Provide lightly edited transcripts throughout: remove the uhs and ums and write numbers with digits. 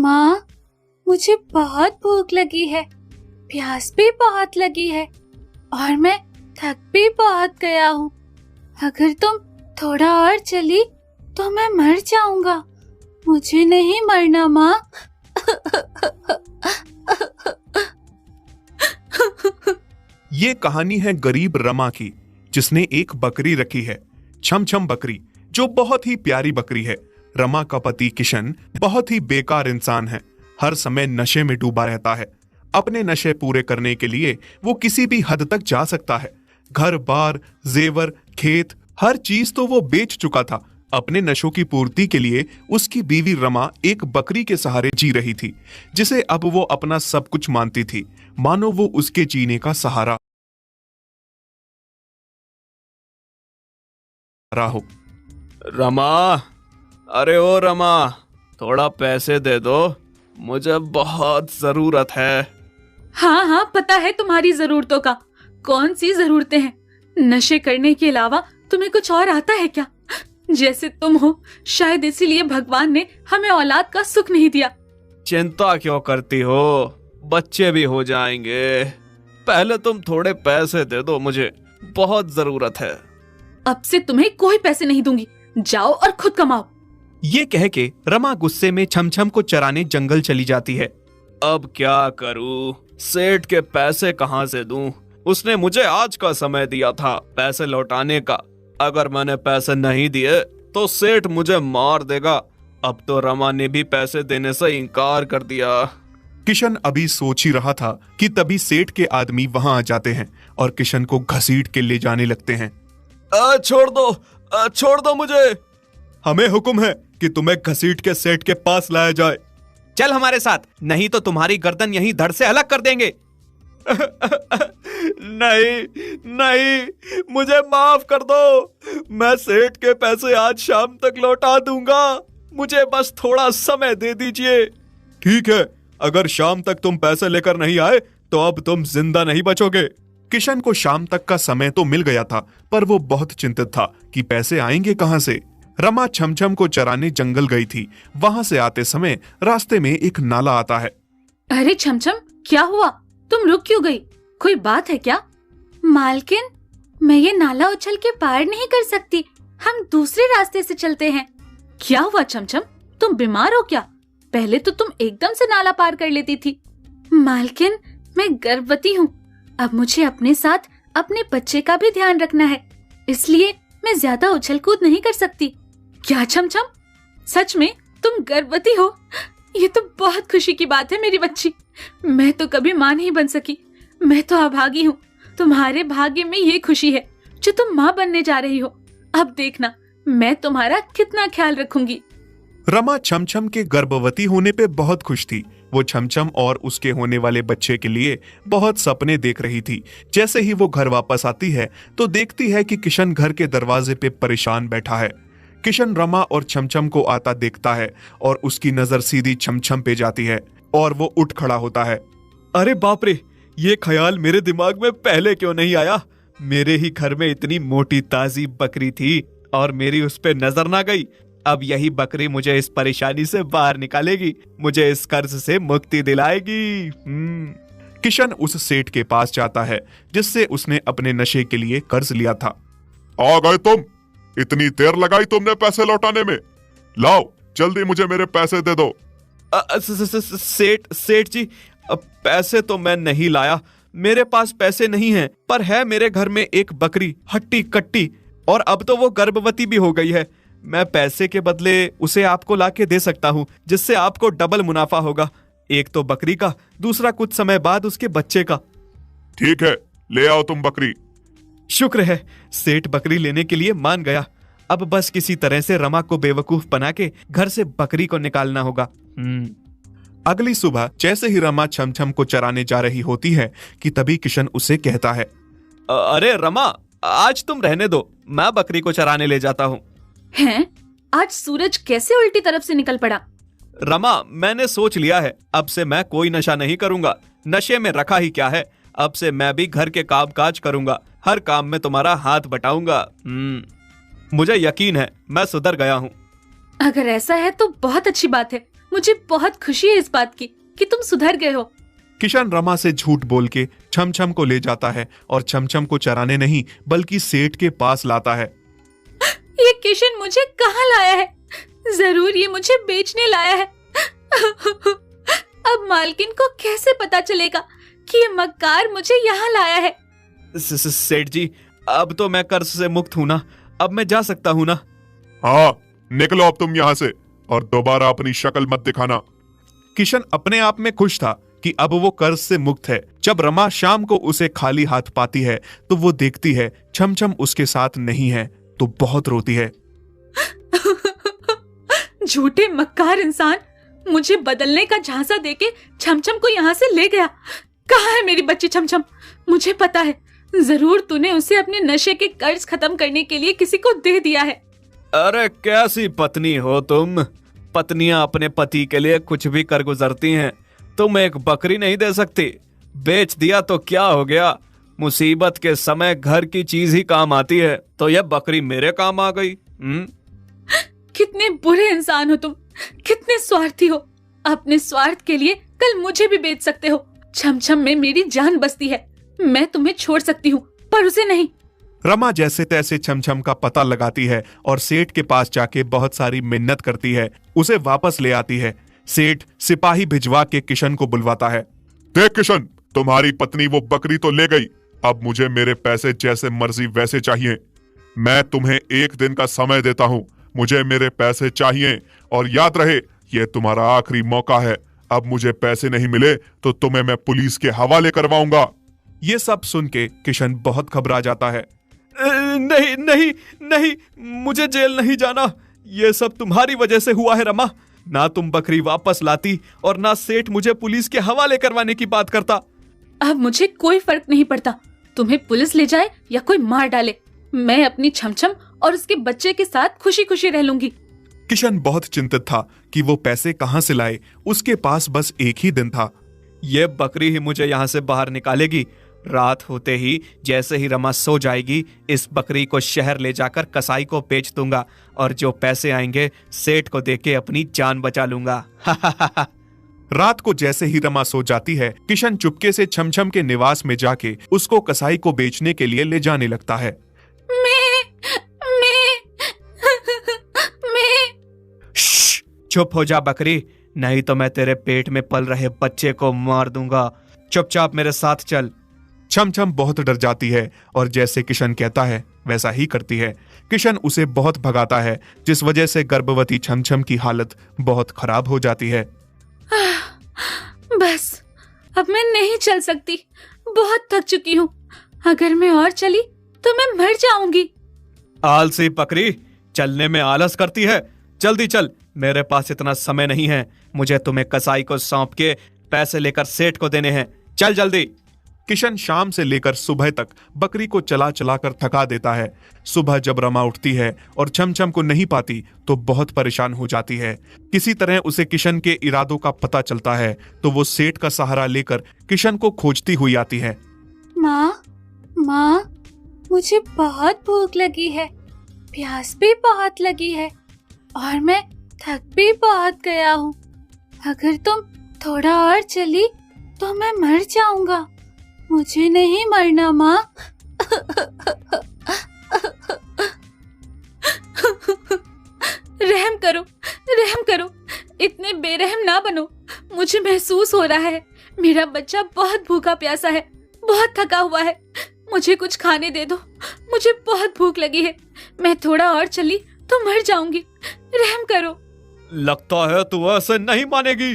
माँ, मुझे बहुत भूख लगी है, प्यास भी बहुत लगी है और मैं थक भी बहुत गया हूँ। अगर तुम थोड़ा और चली तो मैं मर जाऊंगा। मुझे नहीं मरना माँ। ये कहानी है गरीब रमा की, जिसने एक बकरी रखी है, छम छम बकरी, जो बहुत ही प्यारी बकरी है। रमा का पति किशन बहुत ही बेकार इंसान है, हर समय नशे में डूबा रहता है। अपने नशे पूरे करने के लिए वो किसी भी हद तक जा सकता है। घर बार, जेवर, खेत, हर चीज तो वो बेच चुका था। अपने नशों की पूर्ति के लिए उसकी बीवी रमा एक बकरी के सहारे जी रही थी, जिसे अब वो अपना सब कुछ मानती थी, मानो वो उसके जीने का सहारा हो। रमा, अरे ओ रमा, थोड़ा पैसे दे दो, मुझे बहुत जरूरत है। हाँ हाँ, पता है तुम्हारी जरूरतों का। कौन सी जरूरतें हैं? नशे करने के अलावा तुम्हें कुछ और आता है क्या? जैसे तुम हो, शायद इसीलिए भगवान ने हमें औलाद का सुख नहीं दिया। चिंता क्यों करती हो, बच्चे भी हो जाएंगे। पहले तुम थोड़े पैसे दे दो, मुझे बहुत जरूरत है। अब से तुम्हें कोई पैसे नहीं दूंगी, जाओ और खुद कमाओ। ये कह के रमा गुस्से में छमछम को चराने जंगल चली जाती है। अब क्या करूं, सेठ के पैसे कहां से दूं? उसने मुझे आज का समय दिया था पैसे लौटाने का। अगर मैंने पैसे नहीं दिए तो सेठ मुझे मार देगा। अब तो रमा ने भी पैसे देने से इनकार कर दिया। किशन अभी सोच ही रहा था कि तभी सेठ के आदमी वहां आ जाते हैं और किशन को घसीट के ले जाने लगते हैं। छोड़ दो मुझे। हमें हुक्म है कि तुम्हें घसीट के सेठ के पास लाया जाए। चल हमारे साथ, नहीं तो तुम्हारी गर्दन यहीं धड़ से अलग कर देंगे। नहीं, मुझे माफ कर दो। मैं सेठ के पैसे आज शाम तक लौटा दूंगा। मुझे बस थोड़ा समय दे दीजिए। ठीक है, अगर शाम तक तुम पैसे लेकर नहीं आए तो अब तुम जिंदा नहीं बचोगे। किशन को शाम तक का समय तो मिल गया था, पर वो बहुत चिंतित था कि पैसे आएंगे कहां से। रमा छमछम को चराने जंगल गई थी। वहां से आते समय रास्ते में एक नाला आता है। अरे छमछम, क्या हुआ? तुम रुक क्यों गई? कोई बात है क्या? मालकिन, मैं ये नाला उछल के पार नहीं कर सकती, हम दूसरे रास्ते से चलते हैं। क्या हुआ छमछम, तुम बीमार हो क्या? पहले तो तुम एकदम से नाला पार कर लेती थी। मालकिन, मैं गर्भवती हूँ, अब मुझे अपने साथ अपने बच्चे का भी ध्यान रखना है, इसलिए मैं ज्यादा उछल कूद नहीं कर सकती। क्या छमछम, सच में तुम गर्भवती हो? ये तो बहुत खुशी की बात है मेरी बच्ची। मैं तो कभी माँ नहीं बन सकी, मैं तो अभागी हूँ। तुम्हारे भाग्य में ये खुशी है जो तुम माँ बनने जा रही हो। अब देखना मैं तुम्हारा कितना ख्याल रखूंगी। रमा छमछम के गर्भवती होने पे बहुत खुश थी। वो छमछम और उसके होने वाले बच्चे के लिए बहुत सपने देख रही थी। जैसे ही वो घर वापस आती है तो देखती है कि किशन घर के दरवाजे पे परेशान बैठा है। किशन रमा और छमछम को आता देखता है और उसकी नजर सीधी छमछम पे जाती है और वो उठ खड़ा होता है। अरे बाप रे, ये ख्याल मेरे दिमाग में पहले क्यों नहीं आया? मेरे ही घर में इतनी मोटी ताजी बकरी थी और मेरी उस पे नजर ना गई। अब यही बकरी मुझे इस परेशानी से बाहर निकालेगी, मुझे इस कर्ज से मुक्ति दिलाएगी। किशन उस सेठ के पास जाता है जिससे उसने अपने नशे के लिए कर्ज लिया था। आ गए तुम? इतनी देर लगाई तुमने पैसे लौटाने में? लाओ जल्दी मुझे मेरे पैसे दे दो। सेठ जी, पैसे तो मैं नहीं लाया, मेरे पास पैसे नहीं हैं, पर है मेरे घर में एक बकरी हट्टी कट्टी, और अब तो वो गर्भवती भी हो गई है। मैं पैसे के बदले उसे आपको लाके दे सकता हूँ, जिससे आपको डबल मुनाफा होगा। एक तो बकरी का, दूसरा कुछ समय बाद उसके बच्चे का। ठीक है, ले आओ तुम बकरी। शुक्र है, सेठ बकरी लेने के लिए मान गया। अब बस किसी तरह से रमा को बेवकूफ बना के घर से बकरी को निकालना होगा। अगली सुबह जैसे ही रमा छमछम को चराने जा रही होती है कि तभी किशन उसे कहता है, अरे रमा, आज तुम रहने दो, मैं बकरी को चराने ले जाता हूँ। हैं? आज सूरज कैसे उल्टी तरफ से निकल पड़ा? रमा, मैंने सोच लिया है, अब से मैं कोई नशा नहीं करूंगा। नशे में रखा ही क्या है, अब से मैं भी घर के काम काज करूंगा, हर काम में तुम्हारा हाथ बटाऊंगा। मुझे यकीन है मैं सुधर गया हूँ। अगर ऐसा है तो बहुत अच्छी बात है, मुझे बहुत खुशी है इस बात की कि तुम सुधर गए हो। किशन रमा से झूठ बोल के छमछम को ले जाता है और छमछम को चराने नहीं बल्कि सेठ के पास लाता है। ये किशन मुझे कहाँ लाया है? जरूर ये मुझे बेचने लाया है। अब मालकिन को कैसे पता चलेगा कि ये मक्कार मुझे यहाँ लाया है? सेठ जी, अब तो मैं कर्ज से मुक्त हूं ना, अब मैं जा सकता हूं ना? हाँ, निकलो अब तुम यहाँ से और दोबारा अपनी शक्ल मत दिखाना। किशन अपने आप में खुश था कि अब वो कर्ज से मुक्त है। जब रमा शाम को उसे खाली हाथ पाती है तो वो देखती है छमछम उसके साथ नहीं है तो बहुत रोती है। झूठे मक्कार इंसान, मुझे बदलने का झांसा देके छमछम को यहाँ से ले गया। कहाँ है मेरी बच्ची छमछम? मुझे पता है, जरूर तूने उसे अपने नशे के कर्ज खत्म करने के लिए किसी को दे दिया है। अरे कैसी पत्नी हो तुम? पत्नियां अपने पति के लिए कुछ भी कर गुजरती हैं। तुम एक बकरी नहीं दे सकती? बेच दिया तो क्या हो गया? मुसीबत के समय घर की चीज ही काम आती है, तो यह बकरी मेरे काम आ गई। कितने बुरे इंसान हो तुम, कितने स्वार्थी हो। अपने स्वार्थ के लिए कल मुझे भी बेच सकते हो। छमछम में मेरी जान बसती है, मैं तुम्हें छोड़ सकती हूँ पर उसे नहीं। रमा जैसे तैसे छमछम का पता लगाती है और सेठ के पास जाके बहुत सारी मिन्नत करती है, उसे वापस ले आती है। सेठ सिपाही भिजवा के किशन को बुलवाता है। देख किशन, तुम्हारी पत्नी वो बकरी तो ले गई, अब मुझे मेरे पैसे जैसे मर्जी वैसे चाहिए। मैं तुम्हें 1 दिन का समय देता हूँ, मुझे मेरे पैसे चाहिए। और याद रहे, ये तुम्हारा आखिरी मौका है। अब मुझे पैसे नहीं मिले तो तुम्हें मैं पुलिस के हवाले करवाऊंगा। ये सब सुन के किशन बहुत घबरा जाता है। नहीं नहीं नहीं, मुझे जेल नहीं जाना। ये सब तुम्हारी वजह से हुआ है रमा। ना तुम बकरी वापस लाती और ना सेठ मुझे पुलिस के हवाले करवाने की बात करता। अब मुझे कोई फर्क नहीं पड़ता, तुम्हें पुलिस ले जाए या कोई मार डाले। मैं अपनी छमछम और उसके बच्चे के साथ खुशी खुशी रह लूंगी। किशन बहुत चिंतित था कि वो पैसे कहाँ से लाए। उसके पास बस एक ही दिन था। ये बकरी ही मुझे यहाँ से बाहर निकालेगी। रात होते ही जैसे ही रमा सो जाएगी, इस बकरी को शहर ले जाकर कसाई को बेच दूंगा और जो पैसे आएंगे सेठ को देके अपनी जान बचा लूंगा। रात को जैसे ही रमा सो जाती है, किशन चुपके से छमछम के निवास में जाके उसको कसाई को बेचने के लिए ले जाने लगता है। चुप हो जा बकरी, नहीं तो मैं तेरे पेट में पल रहे बच्चे को मार दूंगा। चुपचाप मेरे साथ चल। छमछम बहुत डर जाती है और जैसे किशन कहता है वैसा ही करती है। किशन उसे बहुत भगाता है, जिस वजह से गर्भवती छमछम की हालत बहुत खराब हो जाती है। बस अब मैं नहीं चल सकती, बहुत थक चुकी हूँ। अगर मैं और चली तो मैं मर जाऊंगी। आलसी बकरी, चलने में आलस करती है। जल्दी चल, मेरे पास इतना समय नहीं है। मुझे तुम्हें कसाई को सौंप के पैसे लेकर सेठ को देने हैं। चल जल्दी। किशन शाम से लेकर सुबह तक बकरी को चला चला कर थका देता है। सुबह जब रमा उठती है और छमछम को नहीं पाती तो बहुत परेशान हो जाती है। किसी तरह उसे किशन के इरादों का पता चलता है तो वो सेठ का सहारा लेकर किशन को खोजती हुई आती है। माँ, मुझे बहुत भूख लगी है, प्यास भी बहुत लगी है और मैं थक भी बहुत गया हूँ। अगर तुम थोड़ा और चली तो मैं मर जाऊंगा। मुझे नहीं मरना माँ। रहम करो, इतने बेरहम ना बनो। मुझे महसूस हो रहा है मेरा बच्चा बहुत भूखा प्यासा है, बहुत थका हुआ है। मुझे कुछ खाने दे दो, मुझे बहुत भूख लगी है। मैं थोड़ा और चली तो मर जाऊंगी, रहम करो। लगता है तू ऐसे नहीं मानेगी।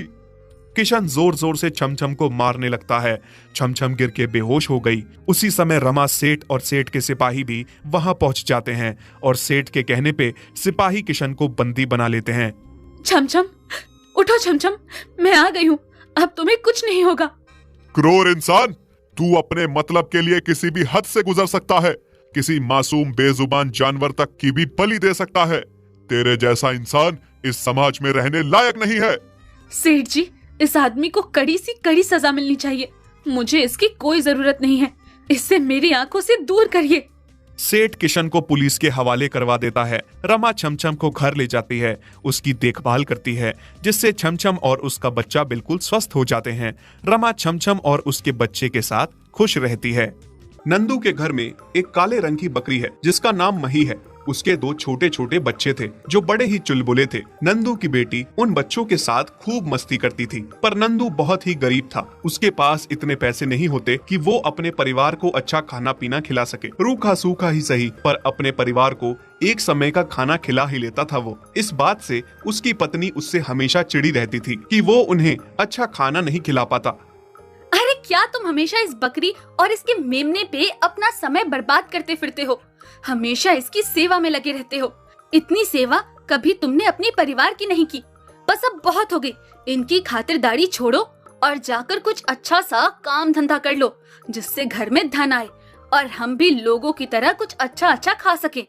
किशन जोर जोर से छमछम को मारने लगता है। छमछम गिर के बेहोश हो गई। उसी समय रमा, सेठ और सेठ के सिपाही भी वहां पहुंच जाते हैं और सेठ के कहने पे सिपाही किशन को बंदी बना लेते हैं। छमछम उठो, छमछम मैं आ गई हूँ, अब तुम्हें कुछ नहीं होगा। क्रूर इंसान, तू अपने मतलब के लिए किसी भी हद से गुजर सकता है, किसी मासूम बेजुबान जानवर तक की भी बलि दे सकता है। तेरे जैसा इंसान इस समाज में रहने लायक नहीं है। सेठ जी, इस आदमी को कड़ी सी कड़ी सजा मिलनी चाहिए। मुझे इसकी कोई जरूरत नहीं है, इससे मेरी आंखों से दूर करिए। सेठ किशन को पुलिस के हवाले करवा देता है। रमा छमछम को घर ले जाती है, उसकी देखभाल करती है, जिससे छमछम और उसका बच्चा बिल्कुल स्वस्थ हो जाते हैं। रमा छमछम और उसके बच्चे के साथ खुश रहती है। नंदू के घर में एक काले रंग की बकरी है जिसका नाम मही है। उसके 2 छोटे छोटे बच्चे थे जो बड़े ही चुलबुले थे। नंदू की बेटी उन बच्चों के साथ खूब मस्ती करती थी, पर नंदू बहुत ही गरीब था। उसके पास इतने पैसे नहीं होते कि वो अपने परिवार को अच्छा खाना पीना खिला सके। रूखा सूखा ही सही, पर अपने परिवार को एक समय का खाना खिला ही लेता था वो। इस बात से उसकी पत्नी उससे हमेशा चिड़ी रहती थी कि वो उन्हें अच्छा खाना नहीं खिला पाता। अरे क्या तुम हमेशा इस बकरी और इसके मेमने पे अपना समय बर्बाद करते फिरते हो? हमेशा इसकी सेवा में लगे रहते हो। इतनी सेवा कभी तुमने अपने परिवार की नहीं की। बस अब बहुत हो गई। इनकी खातिरदारी छोड़ो और जाकर कुछ अच्छा सा काम धंधा कर लो, जिससे घर में धन आए और हम भी लोगों की तरह कुछ अच्छा अच्छा खा सके।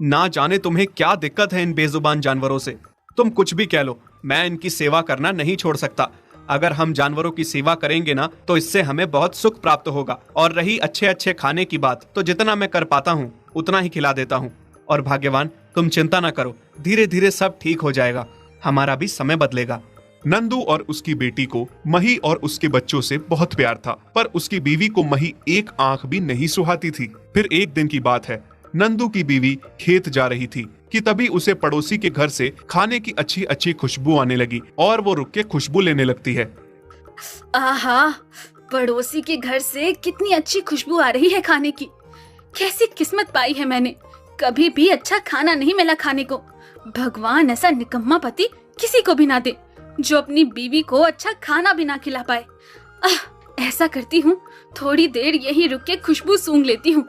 ना जाने तुम्हें क्या दिक्कत है इन बेजुबान जानवरों से। तुम कुछ भी कह लो, मैं इनकी सेवा करना नहीं छोड़ सकता। अगर हम जानवरों की सेवा करेंगे ना तो इससे हमें बहुत सुख प्राप्त होगा। और रही अच्छे अच्छे खाने की बात, तो जितना मैं कर पाता हूँ उतना ही खिला देता हूँ। और भाग्यवान, तुम चिंता ना करो, धीरे धीरे सब ठीक हो जाएगा। हमारा भी समय बदलेगा। नंदू और उसकी बेटी को मही और उसके बच्चों से बहुत प्यार था, पर उसकी बीवी को मही एक आंख भी नहीं सुहाती थी। फिर एक दिन की बात है, नंदू की बीवी खेत जा रही थी कि तभी उसे पड़ोसी के घर से खाने की अच्छी अच्छी खुशबू आने लगी और वो रुक के खुशबू लेने लगती है। आहा, पड़ोसी के घर से कितनी अच्छी खुशबू आ रही है खाने की। कैसी किस्मत पाई है मैंने। कभी भी अच्छा खाना नहीं मिला खाने को। भगवान ऐसा निकम्मा पति किसी को भी ना दे जो अपनी बीवी को अच्छा खाना भी ना खिला पाए। ऐसा करती हूँ, थोड़ी देर यहीं रुक के खुशबू सूंघ लेती हूँ।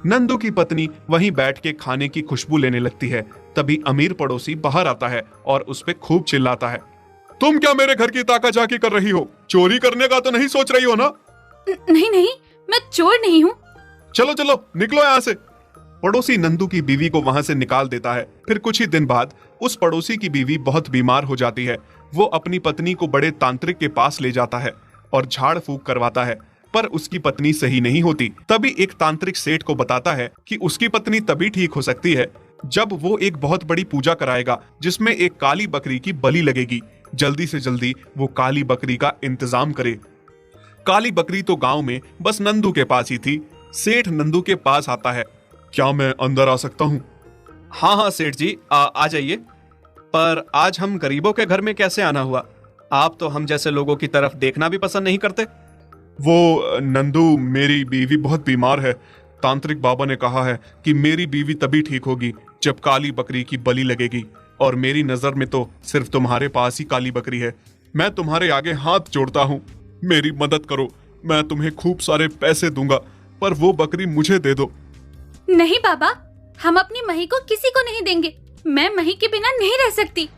नंदू की पत्नी वहीं बैठ के खाने की खुशबू लेने लगती है। तभी अमीर पड़ोसी बाहर आता है और उस पे खूब चिल्लाता है, तुम क्या मेरे घर की ताकाझाकी कर रही हो? चोरी करने का तो नहीं सोच रही हो ना? नहीं नहीं, मैं चोर नहीं हूँ। चलो चलो निकलो यहाँ से। पड़ोसी नंदू की बीवी को वहां से निकाल देता है। फिर कुछ ही दिन बाद उस पड़ोसी की बीवी बहुत बीमार हो जाती है। वो अपनी पत्नी को बड़े तांत्रिक के पास ले जाता है और झाड़ फूक करवाता है, पर उसकी पत्नी सही नहीं होती। तभी एक तांत्रिक सेठ को बताता है कि उसकी पत्नी तभी ठीक हो सकती है जब वो एक बहुत बड़ी पूजा कराएगा जिसमें एक काली बकरी की बलि लगेगी। जल्दी से जल्दी वो काली बकरी का इंतजाम करे। काली बकरी तो गांव में बस नंदू के पास ही थी। सेठ नंदू के पास आता है। क्या मैं अंदर आ सकता हूँ? हाँ हाँ सेठ जी, आ जाइए। पर आज हम गरीबों के घर में कैसे आना हुआ? आप तो हम जैसे लोगों की तरफ देखना भी पसंद नहीं करते। वो नंदू, मेरी बीवी बहुत बीमार है। तांत्रिक बाबा ने कहा है कि मेरी बीवी तभी ठीक होगी जब काली बकरी की बलि लगेगी, और मेरी नजर में तो सिर्फ तुम्हारे पास ही काली बकरी है। मैं तुम्हारे आगे हाथ जोड़ता हूँ, मेरी मदद करो। मैं तुम्हें खूब सारे पैसे दूंगा, पर वो बकरी मुझे दे दो। नहीं बाबा, हम अपनी मही को किसी को नहीं देंगे। मैं मही के बिना नहीं रह सकती।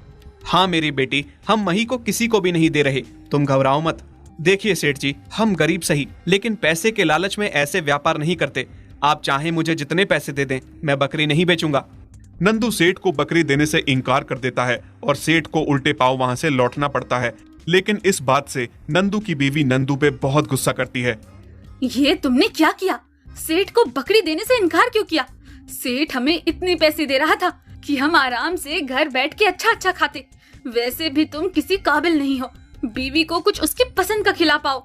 हाँ मेरी बेटी, हम मही को किसी को भी नहीं दे रहे, तुम घबराओ मत। देखिए सेठ जी, हम गरीब सही, लेकिन पैसे के लालच में ऐसे व्यापार नहीं करते। आप चाहे मुझे जितने पैसे दे दें, मैं बकरी नहीं बेचूंगा। नंदू सेठ को बकरी देने से इनकार कर देता है और सेठ को उल्टे पांव वहां से लौटना पड़ता है। लेकिन इस बात से नंदू की बीवी नंदू पे बहुत गुस्सा करती है। ये तुमने क्या किया? सेठ को बकरी देने से इनकार क्यों किया? सेठ हमें इतने पैसे दे रहा था कि हम आराम से घर बैठ के अच्छा अच्छा खाते। वैसे भी तुम किसी काबिल नहीं हो, बीवी को कुछ उसकी पसंद का खिला पाओ।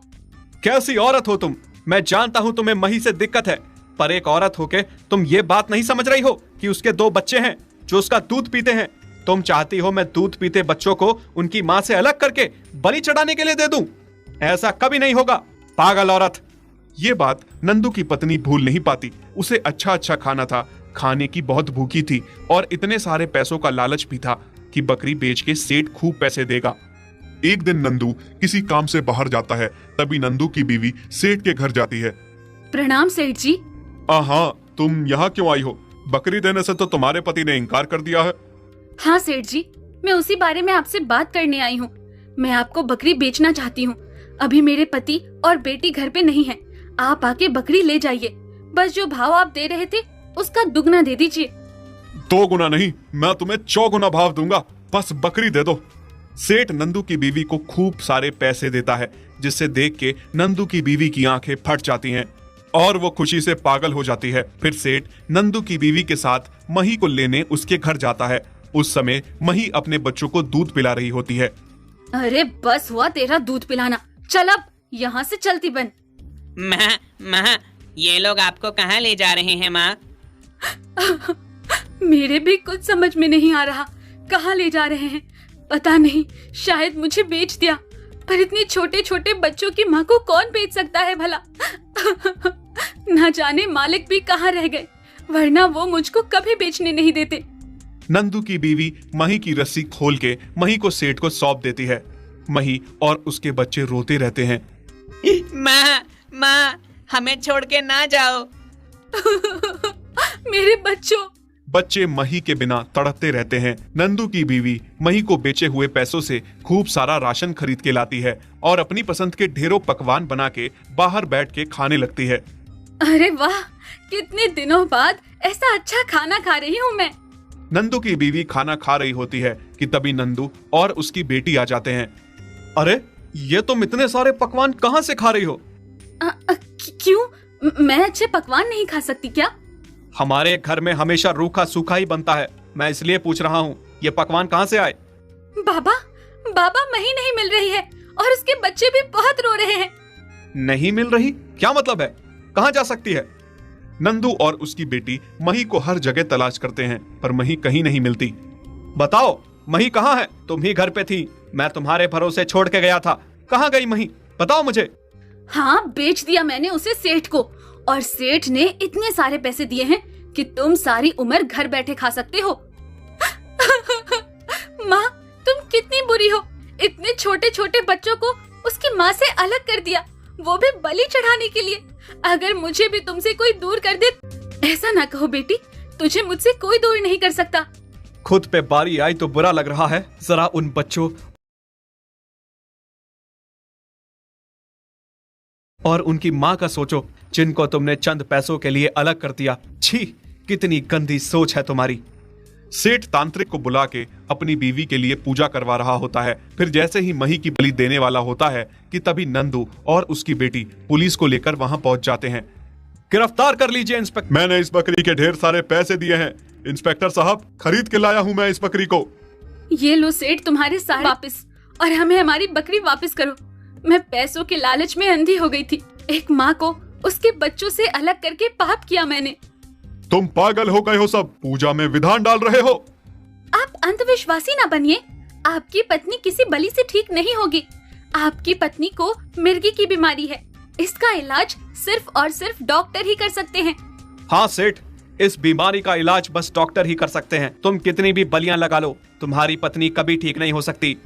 कैसी औरत हो तुम? मैं जानता हूँ तुम्हें मही से दिक्कत है, पर एक औरत होके तुम ये बात नहीं समझ रही हो कि उसके 2 बच्चे हैं जो उसका दूध पीते हैं। तुम चाहती हो मैं दूध पीते बच्चों को उनकी माँ से अलग करके बलि चढ़ाने के लिए दे दूं? ऐसा कभी नहीं होगा, पागल औरत। ये बात नंदू की पत्नी भूल नहीं पाती। उसे अच्छा अच्छा खाना था, खाने की बहुत भूखी थी और इतने सारे पैसों का लालच भी था कि बकरी बेच के सेठ खूब पैसे देगा। एक दिन नंदू किसी काम से बाहर जाता है। तभी नंदू की बीवी सेठ के घर जाती है। प्रणाम सेठ जी। हाँ, तुम यहाँ क्यों आई हो? बकरी देने से तो तुम्हारे पति ने इनकार कर दिया है। हाँ सेठ जी, मैं उसी बारे में आपसे बात करने आई हूँ। मैं आपको बकरी बेचना चाहती हूँ। अभी मेरे पति और बेटी घर पे नहीं है। आप आके बकरी ले जाइए। बस जो भाव आप दे रहे थे उसका दुगना दे दीजिए। 2 गुना नहीं, मैं तुम्हें 4 गुना भाव दूंगा। बस बकरी दे दो। सेठ नंदू की बीवी को खूब सारे पैसे देता है, जिससे देख के नंदू की बीवी की आंखें फट जाती हैं। और वो खुशी से पागल हो जाती है। फिर सेठ नंदू की बीवी के साथ मही को लेने उसके घर जाता है। उस समय मही अपने बच्चों को दूध पिला रही होती है। अरे बस हुआ तेरा दूध पिलाना, चल अब यहाँ से चलती बन। माँ, ये लोग आपको कहाँ ले जा रहे हैं माँ? मेरे भी कुछ समझ में नहीं आ रहा, कहाँ ले जा रहे हैं पता नहीं, शायद मुझे बेच दिया। पर इतने छोटे छोटे बच्चों की माँ को कौन बेच सकता है भला? ना जाने मालिक भी कहाँ रह गए, वरना वो मुझको कभी बेचने नहीं देते। नंदू की बीवी मही की रस्सी खोल के मही को सेठ को सौंप देती है। मही और उसके बच्चे रोते रहते हैं। माँ, हमें छोड़ के ना जाओ। मेरे बच्चों। बच्चे मही के बिना तड़पते रहते हैं। नंदू की बीवी मही को बेचे हुए पैसों से खूब सारा राशन खरीद के लाती है और अपनी पसंद के ढेरों पकवान बना के बाहर बैठ के खाने लगती है। अरे वाह, कितने दिनों बाद ऐसा अच्छा खाना खा रही हूँ मैं। नंदू की बीवी खाना खा रही होती है कि तभी नंदू और उसकी बेटी आ जाते हैं। अरे ये तुम इतने सारे पकवान कहाँ से खा रही हो? क्यों, मैं अच्छे पकवान नहीं खा सकती क्या? हमारे घर में हमेशा रूखा सूखा ही बनता है, मैं इसलिए पूछ रहा हूँ ये पकवान कहाँ से आए? बाबा मही नहीं मिल रही है और उसके बच्चे भी बहुत रो रहे हैं। नहीं मिल रही? क्या मतलब है? कहाँ जा सकती है? नंदू और उसकी बेटी मही को हर जगह तलाश करते हैं पर मही कहीं नहीं मिलती। बताओ मही कहाँ है? तुम ही घर पे थी, मैं तुम्हारे भरोसे छोड़ के गया था, कहाँ गई मही? बताओ मुझे। हाँ, बेच दिया मैंने उसे सेठ को, और सेठ ने इतने सारे पैसे दिए हैं कि तुम सारी उम्र घर बैठे खा सकते हो। माँ, तुम कितनी बुरी हो, इतने छोटे छोटे बच्चों को उसकी माँ से अलग कर दिया, वो भी बलि चढ़ाने के लिए। अगर मुझे भी तुमसे कोई दूर कर दे। ऐसा ना कहो बेटी, तुझे मुझसे कोई दूर नहीं कर सकता। खुद पे बारी आई तो बुरा लग रहा है, जरा उन बच्चों और उनकी माँ का सोचो जिनको तुमने चंद पैसों के लिए अलग कर दिया। छी, कितनी गंदी सोच है तुम्हारी। सेठ तांत्रिक को बुला के अपनी बीवी के लिए पूजा करवा रहा होता है। फिर जैसे ही मही की बलि देने वाला होता है कि तभी नंदू और उसकी बेटी पुलिस को लेकर वहां पहुंच जाते हैं। गिरफ्तार कर लीजिए इंस्पेक्टर। मैंने इस बकरी के ढेर सारे पैसे दिए हैं इंस्पेक्टर साहब, खरीद के लाया हूँ मैं इस बकरी को। ये लो सेठ तुम्हारे सारे वापस, और हमें हमारी बकरी वापस करो। मैं पैसों के लालच में अंधी हो गई थी। एक माँ को उसके बच्चों से अलग करके पाप किया मैंने। तुम पागल हो गए हो सब, पूजा में विधान डाल रहे हो। आप अंधविश्वासी ना बनिए। आपकी पत्नी किसी बलि से ठीक नहीं होगी। आपकी पत्नी को मिर्गी की बीमारी है, इसका इलाज सिर्फ और सिर्फ डॉक्टर ही कर सकते हैं। हाँ सेठ, इस बीमारी का इलाज बस डॉक्टर ही कर सकते हैं। तुम कितनी भी बलियां लगा लो, तुम्हारी पत्नी कभी ठीक नहीं हो सकती।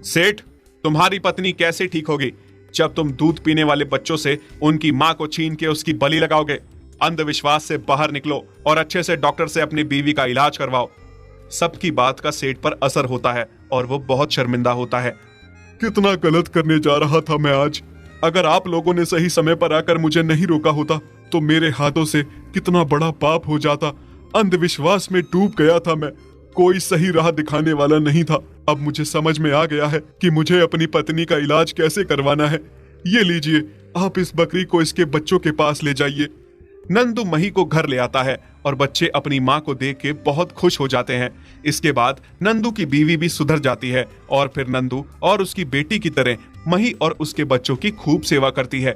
सेठ, तुम्हारी पत्नी कैसे ठीक होगी जब तुम दूध पीने वाले बच्चों से उनकी माँ को छीन के उसकी बलि लगाओगे? अंधविश्वास से बाहर निकलो और अच्छे से डॉक्टर से अपनी बीवी का इलाज करवाओ। सबकी बात का सेठ पर असर होता है और वो बहुत शर्मिंदा होता है। कितना गलत करने जा रहा था मैं आज। अगर आप लोगों ने सही समय पर आकर मुझे नहीं रोका होता तो मेरे हाथों से कितना बड़ा पाप हो जाता। अंधविश्वास में डूब गया था मैं, कोई सही राह दिखाने वाला नहीं था। अब मुझे समझ में आ गया है कि मुझे अपनी पत्नी का इलाज कैसे करवाना है। ये लीजिए, आप इस बकरी को इसके बच्चों के पास ले जाइए। नंदू मही को घर ले आता है और बच्चे अपनी माँ को देख के बहुत खुश हो जाते हैं। इसके बाद नंदू की बीवी भी सुधर जाती है और फिर नंदू और उसकी बेटी की तरह मही और उसके बच्चों की खूब सेवा करती है।